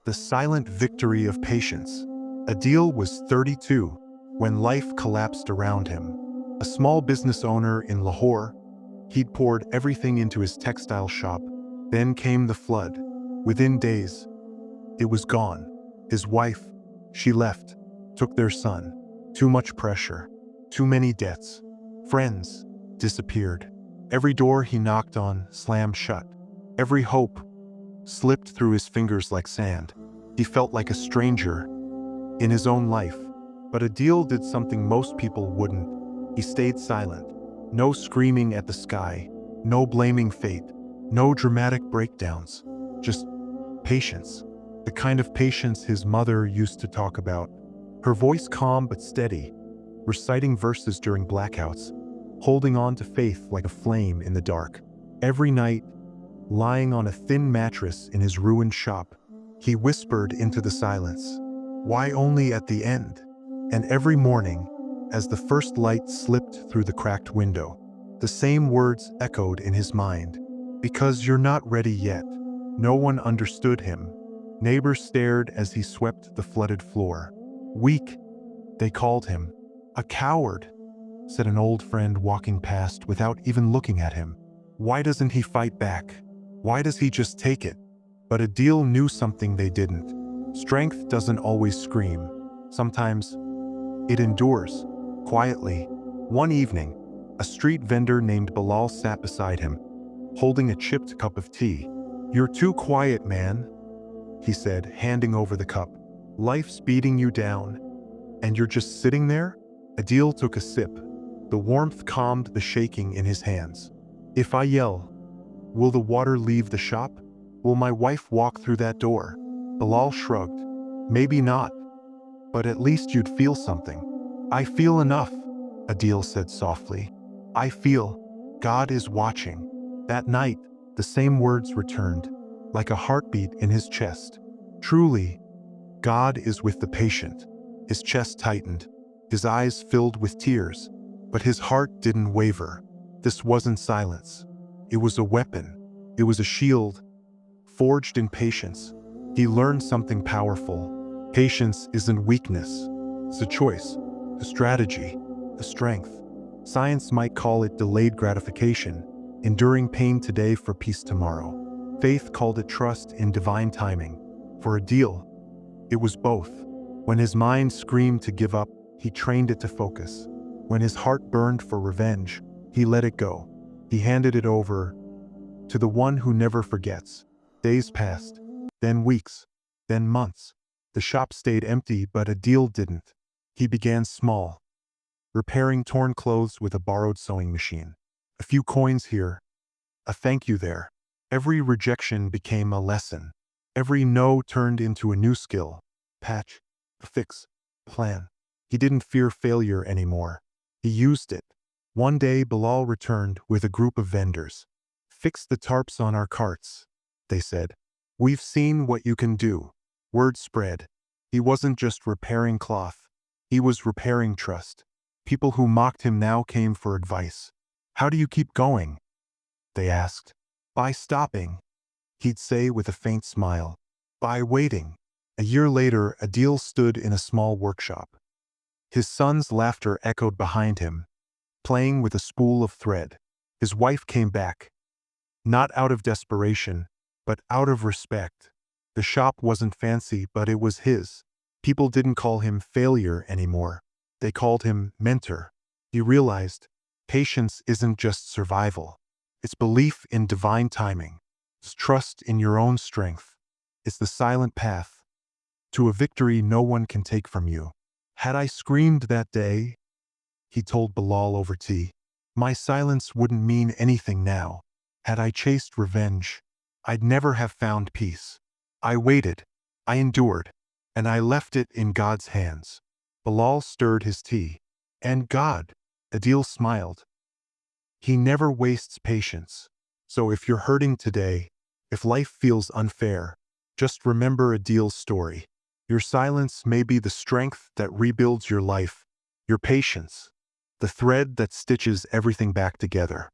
The silent victory of patience. Adeel was 32 when life collapsed around him. A small business owner in Lahore, he'd poured everything into his textile shop. Then came the flood. Within days, it was gone. His wife, she left, took their son. Too much pressure, too many debts. Friends disappeared. Every door he knocked on slammed shut. Every hope slipped through his fingers like sand. He felt like a stranger in his own life. But Adeel did something most people wouldn't. He stayed silent. No screaming at the sky, no blaming fate, no dramatic breakdowns. Just patience. The kind of patience his mother used to talk about. Her voice calm but steady, reciting verses during blackouts, holding on to faith like a flame in the dark. Every night, lying on a thin mattress in his ruined shop, he whispered into the silence, "Why only at the end?" And every morning, as the first light slipped through the cracked window, the same words echoed in his mind, "Because you're not ready yet." No one understood him. Neighbors stared as he swept the flooded floor. Weak, they called him. "A coward," said an old friend walking past without even looking at him. "Why doesn't he fight back? Why does he just take it?" But Adeel knew something they didn't. Strength doesn't always scream. Sometimes it endures, quietly. One evening, a street vendor named Bilal sat beside him, holding a chipped cup of tea. "You're too quiet, man," he said, handing over the cup. "Life's beating you down, and you're just sitting there?" Adeel took a sip. The warmth calmed the shaking in his hands. "If I yell, will the water leave the shop? Will my wife walk through that door?" Bilal shrugged. "Maybe not, but at least you'd feel something." "I feel enough," Adeel said softly. "I feel God is watching." That night, the same words returned, like a heartbeat in his chest. Truly, God is with the patient. His chest tightened, his eyes filled with tears, but his heart didn't waver. This wasn't silence. It was a weapon. It was a shield, forged in patience. He learned something powerful. Patience isn't weakness. It's a choice, a strategy, a strength. Science might call it delayed gratification, enduring pain today for peace tomorrow. Faith called it trust in divine timing. For Adeel, it was both. When his mind screamed to give up, he trained it to focus. When his heart burned for revenge, he let it go. He handed it over to the one who never forgets. Days passed, then weeks, then months. The shop stayed empty, but Adeel didn't. He began small, repairing torn clothes with a borrowed sewing machine. A few coins here, a thank you there. Every rejection became a lesson. Every no turned into a new skill. Patch, fix, plan. He didn't fear failure anymore. He used it. One day, Bilal returned with a group of vendors. "Fix the tarps on our carts," they said. "We've seen what you can do." Word spread. He wasn't just repairing cloth. He was repairing trust. People who mocked him now came for advice. "How do you keep going?" they asked. "By stopping," he'd say with a faint smile. "By waiting." A year later, Adeel stood in a small workshop. His son's laughter echoed behind him, playing with a spool of thread. His wife came back, not out of desperation, but out of respect. The shop wasn't fancy, but it was his. People didn't call him failure anymore. They called him mentor. He realized patience isn't just survival. It's belief in divine timing. It's trust in your own strength. It's the silent path to a victory no one can take from you. "Had I screamed that day," he told Bilal over tea, "my silence wouldn't mean anything now. Had I chased revenge, I'd never have found peace. I waited, I endured, and I left it in God's hands." Bilal stirred his tea. "And God," Adeel smiled. "He never wastes patience. So if you're hurting today, if life feels unfair, just remember Adeel's story. Your silence may be the strength that rebuilds your life, your patience, the thread that stitches everything back together."